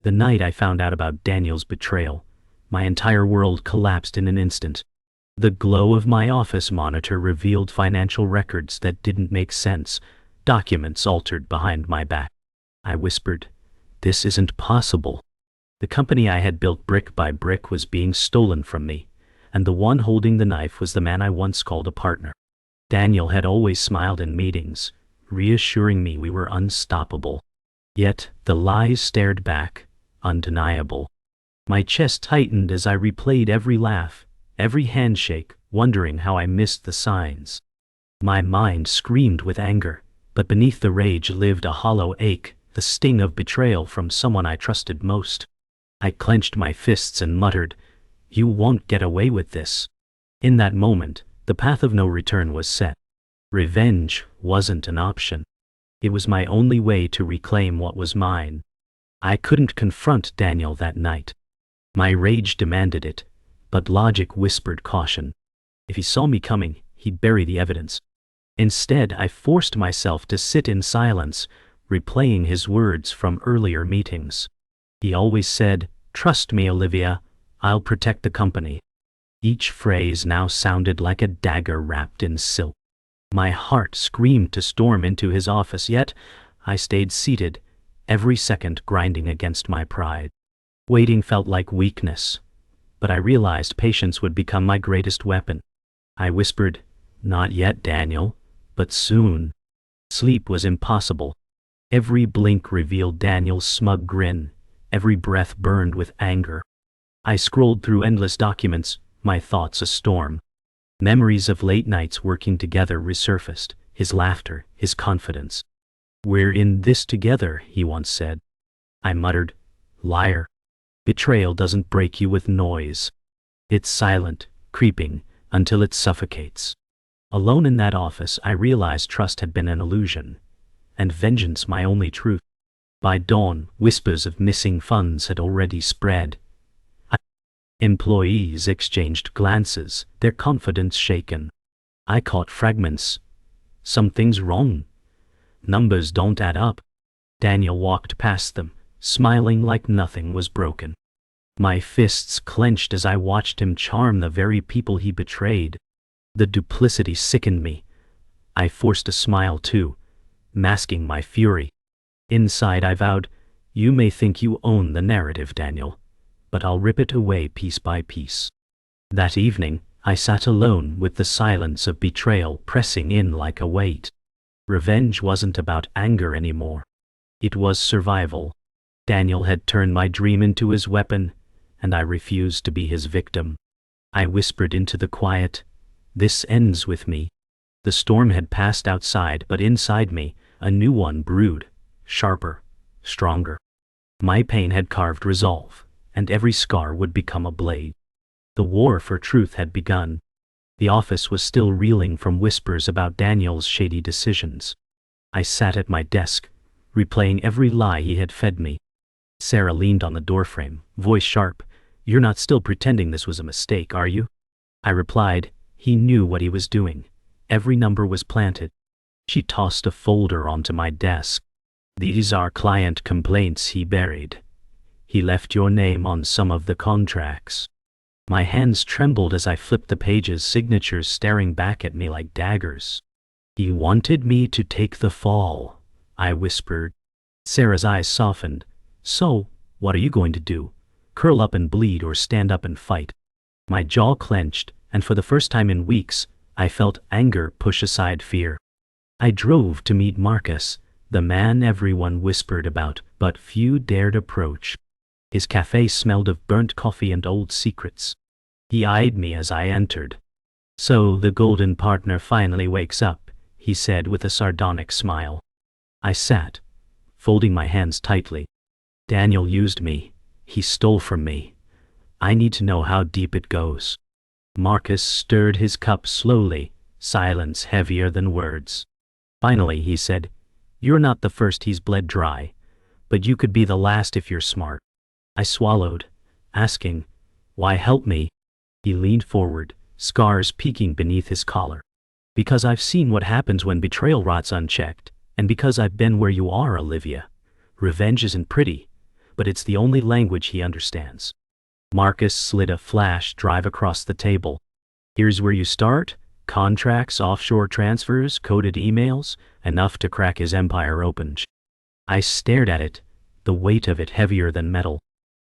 The night I found out about Daniel's betrayal, my entire world collapsed in an instant. The glow of my office monitor revealed financial records that didn't make sense, documents altered behind my back. I whispered, "This isn't possible." The company I had built brick by brick was being stolen from me, and the one holding the knife was the man I once called a partner. Daniel had always smiled in meetings, reassuring me we were unstoppable. Yet the lies stared back, undeniable. My chest tightened as I replayed every laugh, every handshake, wondering how I missed the signs. My mind screamed with anger, but beneath the rage lived a hollow ache, the sting of betrayal from someone I trusted most. I clenched my fists and muttered, "You won't get away with this." In that moment, the path of no return was set. Revenge wasn't an option. It was my only way to reclaim what was mine. I couldn't confront Daniel that night. My rage demanded it, but logic whispered caution. If he saw me coming, he'd bury the evidence. Instead, I forced myself to sit in silence, replaying his words from earlier meetings. He always said, "Trust me, Olivia, I'll protect the company." Each phrase now sounded like a dagger wrapped in silk. My heart screamed to storm into his office, yet I stayed seated, every second grinding against my pride. Waiting felt like weakness, but I realized patience would become my greatest weapon. I whispered, "Not yet, Daniel, but soon." Sleep was impossible. Every blink revealed Daniel's smug grin, every breath burned with anger. I scrolled through endless documents, my thoughts a storm. Memories of late nights working together resurfaced, his laughter, his confidence. "We're in this together," he once said. I muttered, "Liar. Betrayal doesn't break you with noise. It's silent, creeping, until it suffocates." Alone in that office, I realized trust had been an illusion, and vengeance my only truth. By dawn, whispers of missing funds had already spread. Employees exchanged glances, their confidence shaken. I caught fragments. "Something's wrong. Numbers don't add up." Daniel walked past them, smiling like nothing was broken. My fists clenched as I watched him charm the very people he betrayed. The duplicity sickened me. I forced a smile too, masking my fury. Inside I vowed, "You may think you own the narrative, Daniel, but I'll rip it away piece by piece." That evening, I sat alone with the silence of betrayal pressing in like a weight. Revenge wasn't about anger anymore. It was survival. Daniel had turned my dream into his weapon, and I refused to be his victim. I whispered into the quiet, "This ends with me." The storm had passed outside, but inside me, a new one brewed, sharper, stronger. My pain had carved resolve, and every scar would become a blade. The war for truth had begun. The office was still reeling from whispers about Daniel's shady decisions. I sat at my desk, replaying every lie he had fed me. Sarah leaned on the doorframe, voice sharp, "You're not still pretending this was a mistake, are you?" I replied, he knew what he was doing. Every number was planted. She tossed a folder onto my desk. "These are client complaints he buried. He left your name on some of the contracts." My hands trembled as I flipped the pages, signatures staring back at me like daggers. "He wanted me to take the fall," I whispered. Sarah's eyes softened. "So, what are you going to do? Curl up and bleed or stand up and fight?" My jaw clenched, and for the first time in weeks, I felt anger push aside fear. I drove to meet Marcus, the man everyone whispered about, but few dared approach. His cafe smelled of burnt coffee and old secrets. He eyed me as I entered. "So the golden partner finally wakes up," he said with a sardonic smile. I sat, folding my hands tightly. "Daniel used me. He stole from me. I need to know how deep it goes." Marcus stirred his cup slowly, silence heavier than words. Finally, he said, "You're not the first he's bled dry, but you could be the last if you're smart." I swallowed, asking, "Why help me?" He leaned forward, scars peeking beneath his collar. "Because I've seen what happens when betrayal rots unchecked, and because I've been where you are, Olivia. Revenge isn't pretty, but it's the only language he understands. Marcus slid a flash drive across the table. Here's where you start. Contracts, offshore transfers, coded emails, enough to crack his empire open. I stared at it, the weight of it heavier than metal.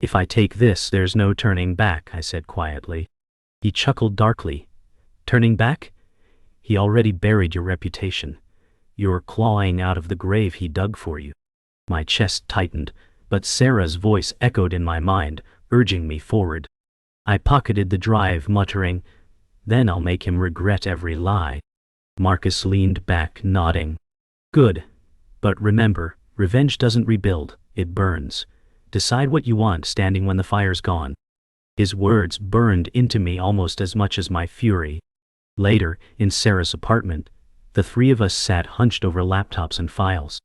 If I take this, there's no turning back, I said quietly. He chuckled darkly. Turning back? He already buried your reputation. You're clawing out of the grave he dug for you. My chest tightened, but Sarah's voice echoed in my mind, urging me forward. I pocketed the drive, muttering, "Then I'll make him regret every lie." Marcus leaned back, nodding. Good. But remember, revenge doesn't rebuild, it burns. Decide what you want standing when the fire's gone. His words burned into me almost as much as my fury. Later, in Sarah's apartment, the three of us sat hunched over laptops and files.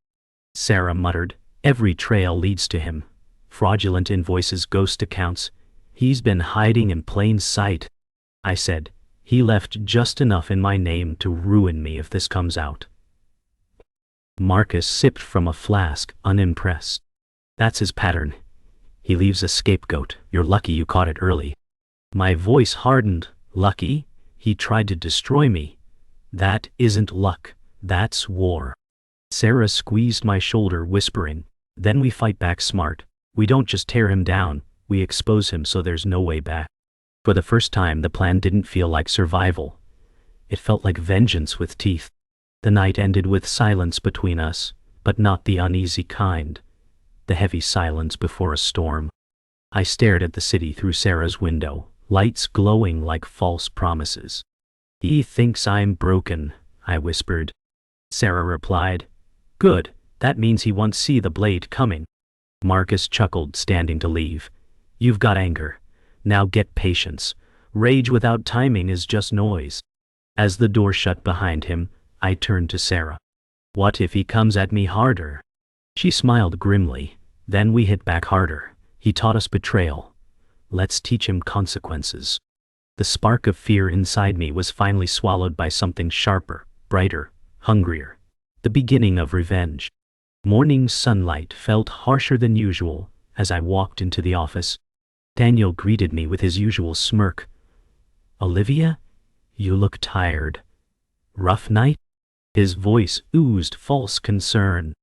Sarah muttered, "Every trail leads to him. Fraudulent invoices, ghost accounts. He's been hiding in plain sight." I said, "He left just enough in my name to ruin me if this comes out." Marcus sipped from a flask, unimpressed. "That's his pattern. He leaves a scapegoat. You're lucky you caught it early." My voice hardened. Lucky? He tried to destroy me. That isn't luck. That's war. Sarah squeezed my shoulder, whispering, "Then we fight back smart. We don't just tear him down, we expose him so there's no way back." For the first time, the plan didn't feel like survival. It felt like vengeance with teeth. The night ended with silence between us, but not the uneasy kind. The heavy silence before a storm. I stared at the city through Sarah's window, lights glowing like false promises. "He thinks I'm broken," I whispered. Sarah replied, "Good, that means he won't see the blade coming." Marcus chuckled, standing to leave. "You've got anger. Now get patience. Rage without timing is just noise." As the door shut behind him, I turned to Sarah. "What if he comes at me harder?" She smiled grimly. "Then we hit back harder. He taught us betrayal. Let's teach him consequences." The spark of fear inside me was finally swallowed by something sharper, brighter, hungrier. The beginning of revenge. Morning sunlight felt harsher than usual as I walked into the office. Daniel greeted me with his usual smirk. "Olivia, you look tired. Rough night?" His voice oozed false concern.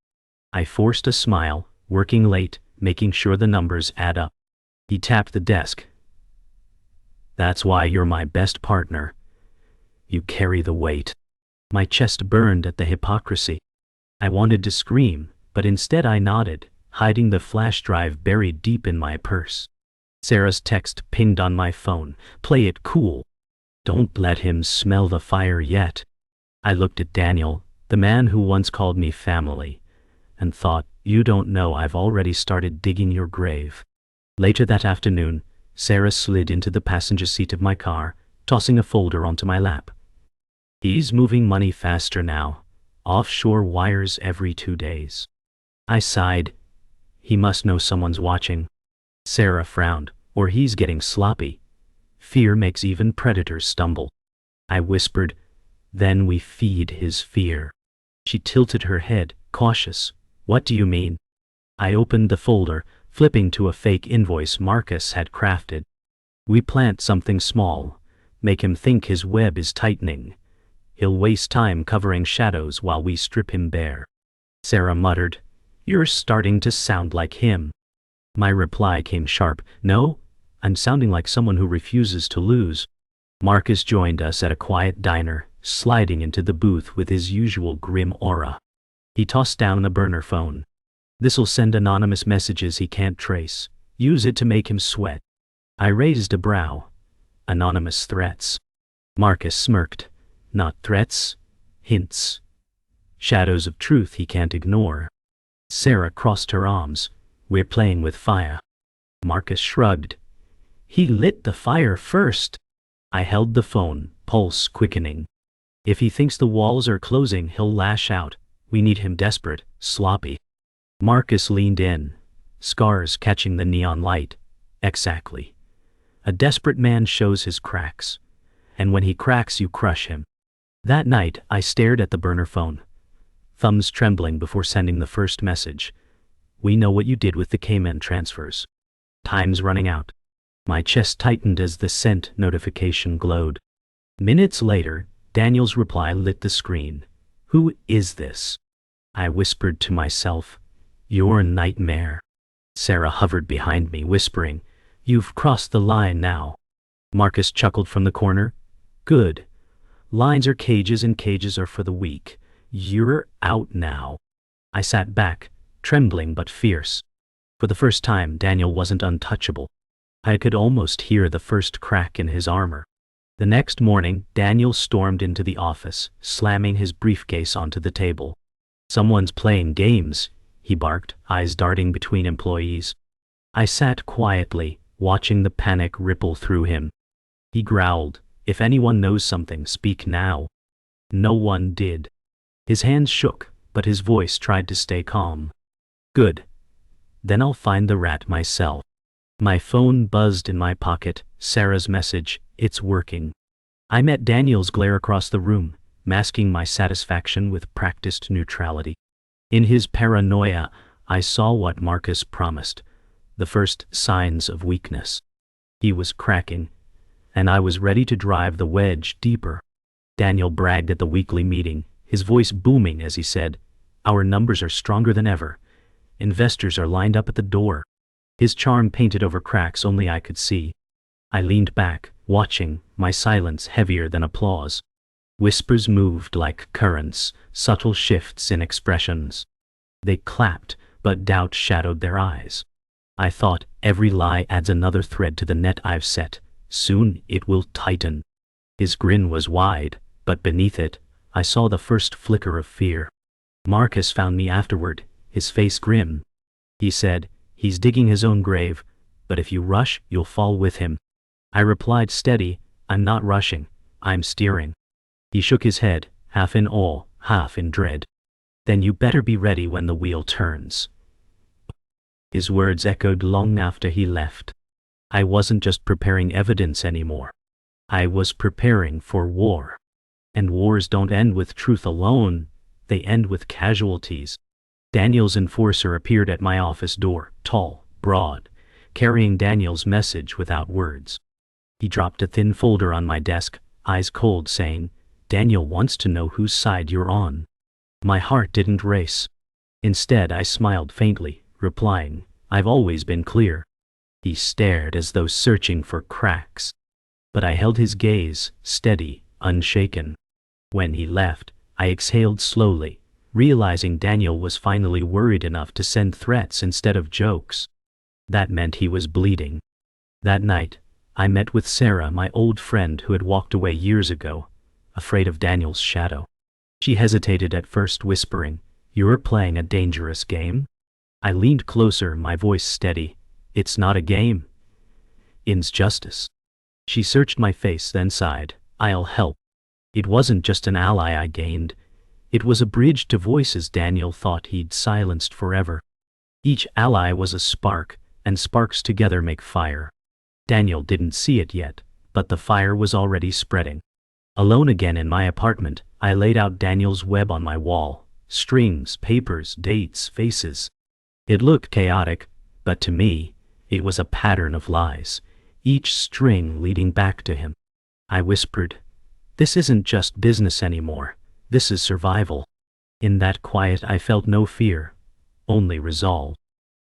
I forced a smile, working late, making sure the numbers add up. He tapped the desk. "That's why you're my best partner. You carry the weight." My chest burned at the hypocrisy. I wanted to scream, but instead I nodded, hiding the flash drive buried deep in my purse. Sarah's text pinged on my phone. "Play it cool. Don't let him smell the fire yet." I looked at Daniel, the man who once called me family, and thought, "You don't know I've already started digging your grave." Later that afternoon, Sarah slid into the passenger seat of my car, tossing a folder onto my lap. "He's moving money faster now. Offshore wires every 2 days." I sighed. He must know someone's watching. Sarah frowned. "Or he's getting sloppy. Fear makes even predators stumble." I whispered, "Then we feed his fear." She tilted her head, cautious. "What do you mean?" I opened the folder, flipping to a fake invoice Marcus had crafted. "We plant something small, make him think his web is tightening. He'll waste time covering shadows while we strip him bare." Sarah muttered, "You're starting to sound like him." My reply came sharp. "No, I'm sounding like someone who refuses to lose." Marcus joined us at a quiet diner, sliding into the booth with his usual grim aura. He tossed down a burner phone. "This'll send anonymous messages he can't trace. Use it to make him sweat." I raised a brow. "Anonymous threats?" Marcus smirked. "Not threats. Hints. Shadows of truth he can't ignore." Sarah crossed her arms. "We're playing with fire." Marcus shrugged. "He lit the fire first." I held the phone, pulse quickening. "If he thinks the walls are closing, he'll lash out. We need him desperate, sloppy." Marcus leaned in, scars catching the neon light. "Exactly. A desperate man shows his cracks. And when he cracks, you crush him." That night, I stared at the burner phone, thumbs trembling before sending the first message. We know what you did with the Cayman transfers. Time's running out. My chest tightened as the sent notification glowed. Minutes later, Daniel's reply lit the screen. Who is this? I whispered to myself. You're a nightmare. Sarah hovered behind me, whispering, You've crossed the line now. Marcus chuckled from the corner. Good. Lines are cages and cages are for the weak. You're out now. I sat back, trembling but fierce. For the first time, Daniel wasn't untouchable. I could almost hear the first crack in his armor. The next morning, Daniel stormed into the office, slamming his briefcase onto the table. Someone's playing games, he barked, eyes darting between employees. I sat quietly, watching the panic ripple through him. He growled, If anyone knows something, speak now. No one did. His hands shook, but his voice tried to stay calm. Good. Then I'll find the rat myself. My phone buzzed in my pocket, Sarah's message, It's working. I met Daniel's glare across the room, masking my satisfaction with practiced neutrality. In his paranoia, I saw what Marcus promised, the first signs of weakness. He was cracking, and I was ready to drive the wedge deeper. Daniel bragged at the weekly meeting, his voice booming as he said, Our numbers are stronger than ever. Investors are lined up at the door. His charm painted over cracks only I could see. I leaned back, watching, my silence heavier than applause. Whispers moved like currents, subtle shifts in expressions. They clapped, but doubt shadowed their eyes. I thought, every lie adds another thread to the net I've set. Soon it will tighten. His grin was wide, but beneath it, I saw the first flicker of fear. Marcus found me afterward, his face grim. He said, He's digging his own grave, but if you rush, you'll fall with him. I replied steady, I'm not rushing, I'm steering. He shook his head, half in awe, half in dread. Then you better be ready when the wheel turns. His words echoed long after he left. I wasn't just preparing evidence anymore. I was preparing for war. And wars don't end with truth alone, they end with casualties. Daniel's enforcer appeared at my office door, tall, broad, carrying Daniel's message without words. He dropped a thin folder on my desk, eyes cold, saying, Daniel wants to know whose side you're on. My heart didn't race. Instead, I smiled faintly, replying, I've always been clear. He stared as though searching for cracks. But I held his gaze, steady, unshaken. When he left, I exhaled slowly, realizing Daniel was finally worried enough to send threats instead of jokes. That meant he was bleeding. That night, I met with Sarah, my old friend who had walked away years ago, afraid of Daniel's shadow. She hesitated at first, whispering, You're playing a dangerous game? I leaned closer, my voice steady. It's not a game. It's justice. She searched my face, then sighed, I'll help. It wasn't just an ally I gained. It was a bridge to voices Daniel thought he'd silenced forever. Each ally was a spark, and sparks together make fire. Daniel didn't see it yet, but the fire was already spreading. Alone again in my apartment, I laid out Daniel's web on my wall. Strings, papers, dates, faces. It looked chaotic, but to me, it was a pattern of lies, each string leading back to him. I whispered, This isn't just business anymore. This is survival. In that quiet I felt no fear, only resolve.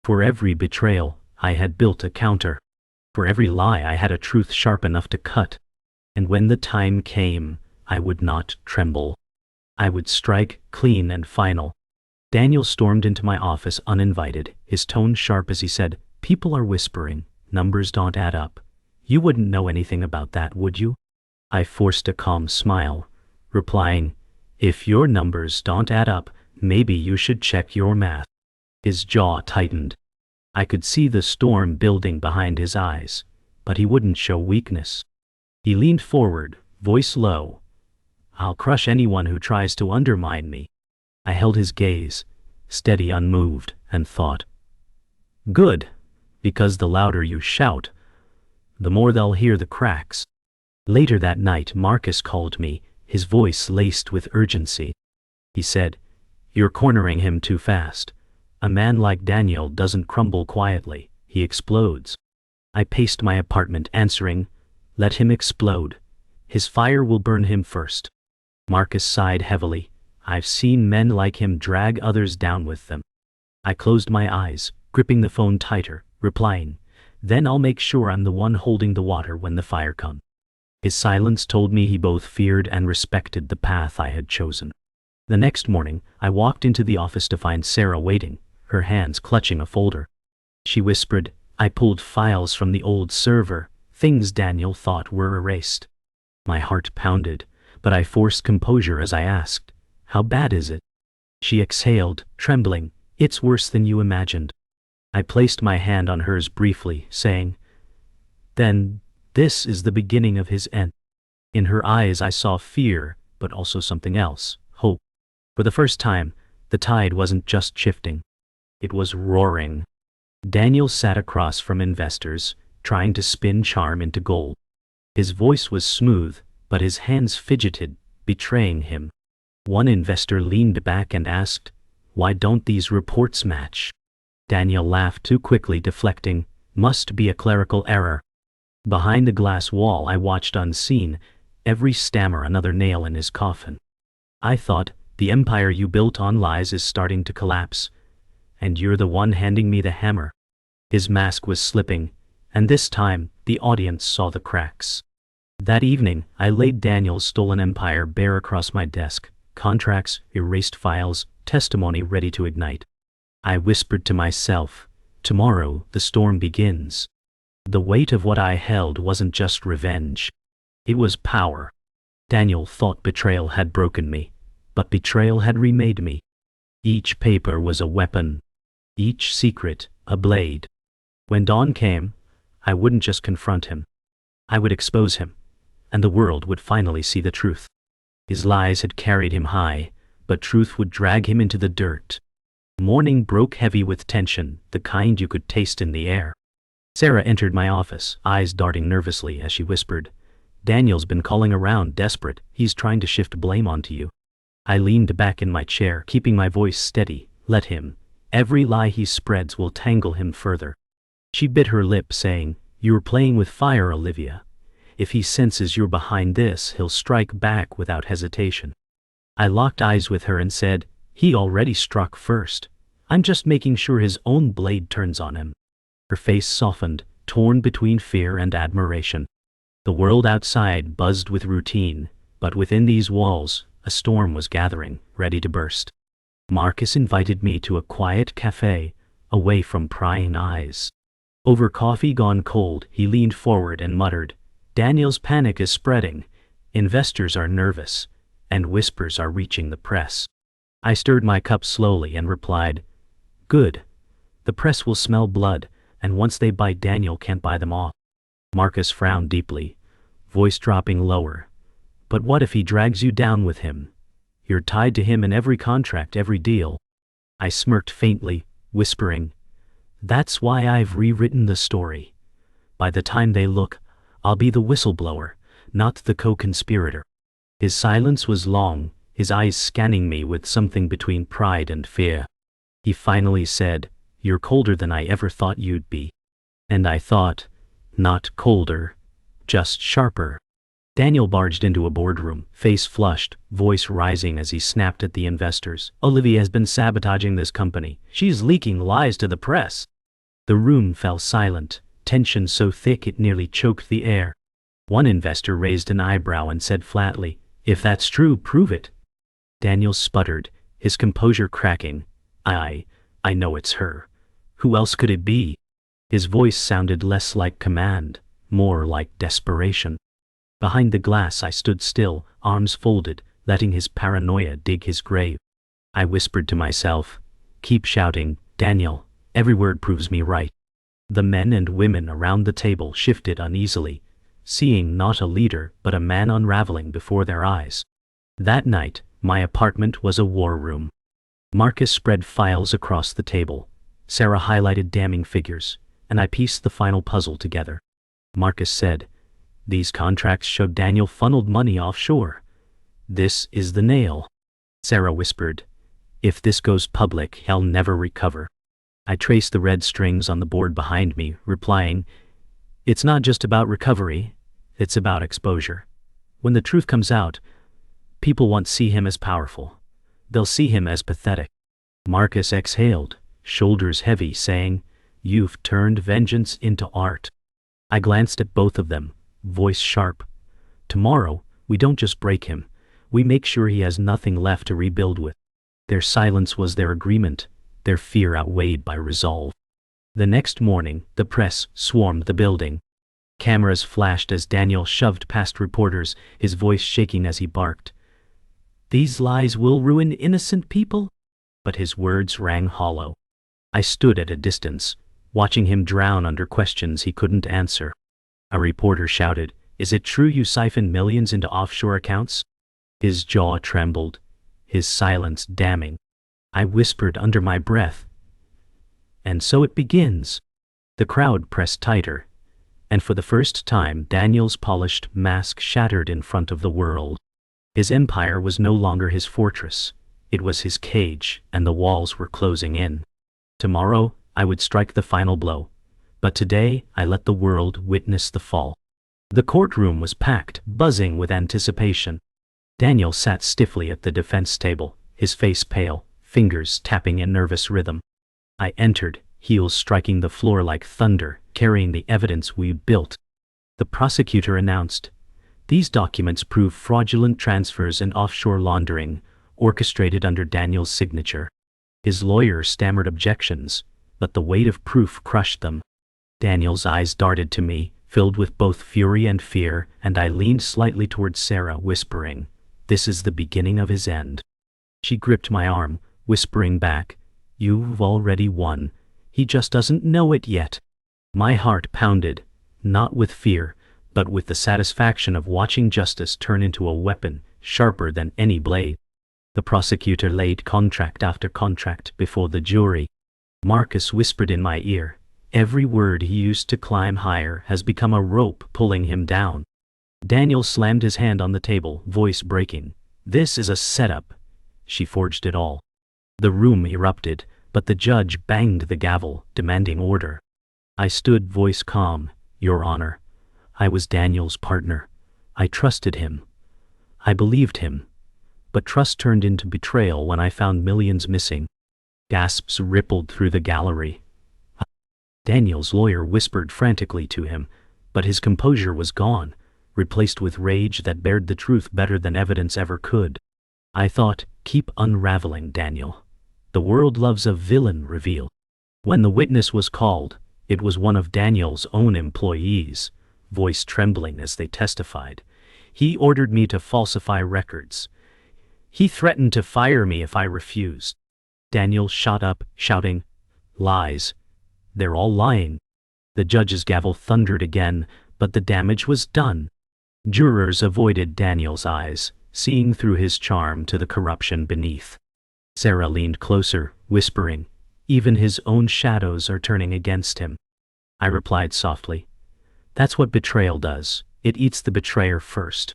For every betrayal, I had built a counter. For every lie I had a truth sharp enough to cut. And when the time came, I would not tremble. I would strike, clean and final. Daniel stormed into my office uninvited, his tone sharp as he said, People are whispering, numbers don't add up. You wouldn't know anything about that, would you? I forced a calm smile, replying, If your numbers don't add up, maybe you should check your math. His jaw tightened. I could see the storm building behind his eyes, but he wouldn't show weakness. He leaned forward, voice low. I'll crush anyone who tries to undermine me. I held his gaze, steady, unmoved, and thought, Good, because the louder you shout, the more they'll hear the cracks. Later that night, Marcus called me, his voice laced with urgency. He said, You're cornering him too fast. A man like Daniel doesn't crumble quietly, he explodes. I paced my apartment answering, let him explode. His fire will burn him first. Marcus sighed heavily. I've seen men like him drag others down with them. I closed my eyes, gripping the phone tighter, replying, then I'll make sure I'm the one holding the water when the fire comes. His silence told me he both feared and respected the path I had chosen. The next morning, I walked into the office to find Sarah waiting, her hands clutching a folder. She whispered, I pulled files from the old server, things Daniel thought were erased. My heart pounded, but I forced composure as I asked, how bad is it? She exhaled, trembling, it's worse than you imagined. I placed my hand on hers briefly, saying, then, this is the beginning of his end. In her eyes I saw fear, but also something else, hope. For the first time, the tide wasn't just shifting. It was roaring. Daniel sat across from investors, trying to spin charm into gold. His voice was smooth, but his hands fidgeted, betraying him. One investor leaned back and asked, why don't these reports match? Daniel laughed too quickly, deflecting, must be a clerical error. Behind the glass wall I watched unseen, every stammer another nail in his coffin. I thought, the empire you built on lies is starting to collapse, and you're the one handing me the hammer. His mask was slipping, and this time, the audience saw the cracks. That evening, I laid Daniel's stolen empire bare across my desk, contracts, erased files, testimony ready to ignite. I whispered to myself, tomorrow the storm begins. The weight of what I held wasn't just revenge. It was power. Daniel thought betrayal had broken me, but betrayal had remade me. Each paper was a weapon. Each secret, a blade. When dawn came, I wouldn't just confront him. I would expose him, and the world would finally see the truth. His lies had carried him high, but truth would drag him into the dirt. Morning broke heavy with tension, the kind you could taste in the air. Sarah entered my office, eyes darting nervously as she whispered, Daniel's been calling around desperate, he's trying to shift blame onto you. I leaned back in my chair, keeping my voice steady, let him. Every lie he spreads will tangle him further. She bit her lip, saying, you're playing with fire, Olivia. If he senses you're behind this, he'll strike back without hesitation. I locked eyes with her and said, he already struck first. I'm just making sure his own blade turns on him. Her face softened, torn between fear and admiration. The world outside buzzed with routine, but within these walls, a storm was gathering, ready to burst. Marcus invited me to a quiet cafe, away from prying eyes. Over coffee gone cold, he leaned forward and muttered, Daniel's panic is spreading, investors are nervous, and whispers are reaching the press. I stirred my cup slowly and replied, good. The press will smell blood, and once they bite Daniel can't buy them off. Marcus frowned deeply, voice dropping lower. But what if he drags you down with him? You're tied to him in every contract, every deal. I smirked faintly, whispering, that's why I've rewritten the story. By the time they look, I'll be the whistleblower, not the co-conspirator. His silence was long, his eyes scanning me with something between pride and fear. He finally said, you're colder than I ever thought you'd be. And I thought, not colder, just sharper. Daniel barged into a boardroom, face flushed, voice rising as he snapped at the investors. Olivia has been sabotaging this company. She's leaking lies to the press. The room fell silent, tension so thick it nearly choked the air. One investor raised an eyebrow and said flatly, if that's true, prove it. Daniel sputtered, his composure cracking. I know it's her. Who else could it be? His voice sounded less like command, more like desperation. Behind the glass I stood still, arms folded, letting his paranoia dig his grave. I whispered to myself, keep shouting, Daniel, every word proves me right. The men and women around the table shifted uneasily, seeing not a leader but a man unraveling before their eyes. That night, my apartment was a war room. Marcus spread files across the table. Sarah highlighted damning figures, and I pieced the final puzzle together. Marcus said, these contracts showed Daniel funneled money offshore. This is the nail. Sarah whispered, If this goes public, he'll never recover. I traced the red strings on the board behind me, replying, "It's not just about recovery, it's about exposure. When the truth comes out, people won't see him as powerful. They'll see him as pathetic." Marcus exhaled, shoulders heavy, saying, "You've turned vengeance into art." I glanced at both of them, voice sharp. "Tomorrow, we don't just break him, we make sure he has nothing left to rebuild with." Their silence was their agreement, their fear outweighed by resolve. The next morning, the press swarmed the building. Cameras flashed as Daniel shoved past reporters, his voice shaking as he barked, "These lies will ruin innocent people?" But his words rang hollow. I stood at a distance, watching him drown under questions he couldn't answer. A reporter shouted, "Is it true you siphoned millions into offshore accounts?" His jaw trembled, his silence damning. I whispered under my breath, "And so it begins." The crowd pressed tighter, and for the first time Daniel's polished mask shattered in front of the world. His empire was no longer his fortress, it was his cage, and the walls were closing in. Tomorrow, I would strike the final blow, but today I let the world witness the fall. The courtroom was packed, buzzing with anticipation. Daniel sat stiffly at the defense table, his face pale, fingers tapping in nervous rhythm. I entered, heels striking the floor like thunder, carrying the evidence we built. The prosecutor announced, "These documents prove fraudulent transfers and offshore laundering, orchestrated under Daniel's signature." His lawyer stammered objections, but the weight of proof crushed them. Daniel's eyes darted to me, filled with both fury and fear, and I leaned slightly towards Sarah, whispering, "This is the beginning of his end." She gripped my arm, whispering back, "You've already won. He just doesn't know it yet." My heart pounded, not with fear, but with the satisfaction of watching justice turn into a weapon, sharper than any blade. The prosecutor laid contract after contract before the jury. Marcus whispered in my ear, "Every word he used to climb higher has become a rope pulling him down." Daniel slammed his hand on the table, voice breaking, "This is a setup." She forged it all. The room erupted, but the judge banged the gavel, demanding order. I stood, voice calm, "Your Honor, I was Daniel's partner. I trusted him. I believed him. But trust turned into betrayal when I found millions missing." Gasps rippled through the gallery. Daniel's lawyer whispered frantically to him, but his composure was gone, replaced with rage that bared the truth better than evidence ever could. I thought, "Keep unraveling, Daniel. The world loves a villain reveal." When the witness was called, it was one of Daniel's own employees, voice trembling as they testified. "He ordered me to falsify records. He threatened to fire me if I refused." Daniel shot up, shouting, "Lies. They're all lying." The judge's gavel thundered again, but the damage was done. Jurors avoided Daniel's eyes, seeing through his charm to the corruption beneath. Sarah leaned closer, whispering, "Even his own shadows are turning against him." I replied softly, "That's what betrayal does. It eats the betrayer first."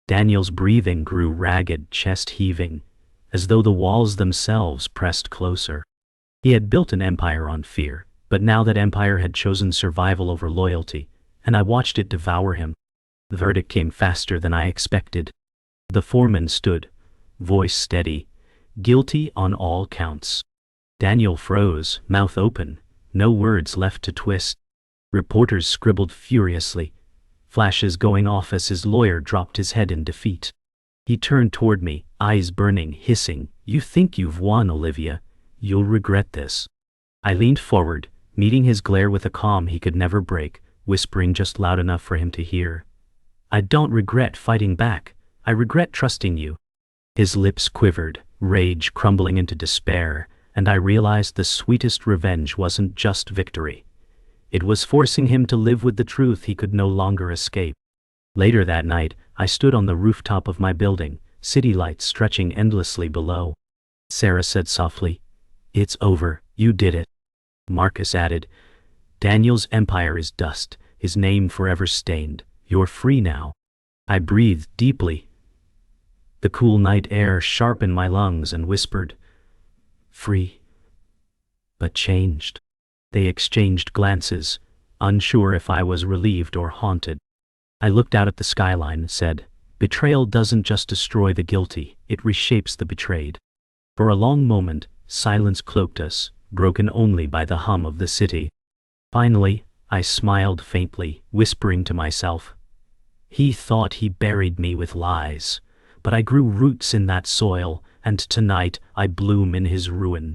Daniel's breathing grew ragged, chest heaving, as though the walls themselves pressed closer. He had built an empire on fear, but now that empire had chosen survival over loyalty, and I watched it devour him. The verdict came faster than I expected. The foreman stood, voice steady, "Guilty on all counts." Daniel froze, mouth open, no words left to twist. Reporters scribbled furiously, flashes going off as his lawyer dropped his head in defeat. He turned toward me, eyes burning, hissing, "You think you've won, Olivia. You'll regret this." I leaned forward, meeting his glare with a calm he could never break, whispering just loud enough for him to hear, "I don't regret fighting back. I regret trusting you." His lips quivered, rage crumbling into despair, and I realized the sweetest revenge wasn't just victory. It was forcing him to live with the truth he could no longer escape. Later that night, I stood on the rooftop of my building, city lights stretching endlessly below. Sarah said softly, "It's over, you did it." Marcus added, "Daniel's empire is dust, his name forever stained. You're free now." I breathed deeply. The cool night air sharpened my lungs and whispered, free, but changed. They exchanged glances, unsure if I was relieved or haunted. I looked out at the skyline and said, "Betrayal doesn't just destroy the guilty, it reshapes the betrayed." For a long moment, silence cloaked us, broken only by the hum of the city. Finally, I smiled faintly, whispering to myself, "He thought he buried me with lies, but I grew roots in that soil, and tonight I bloom in his ruin."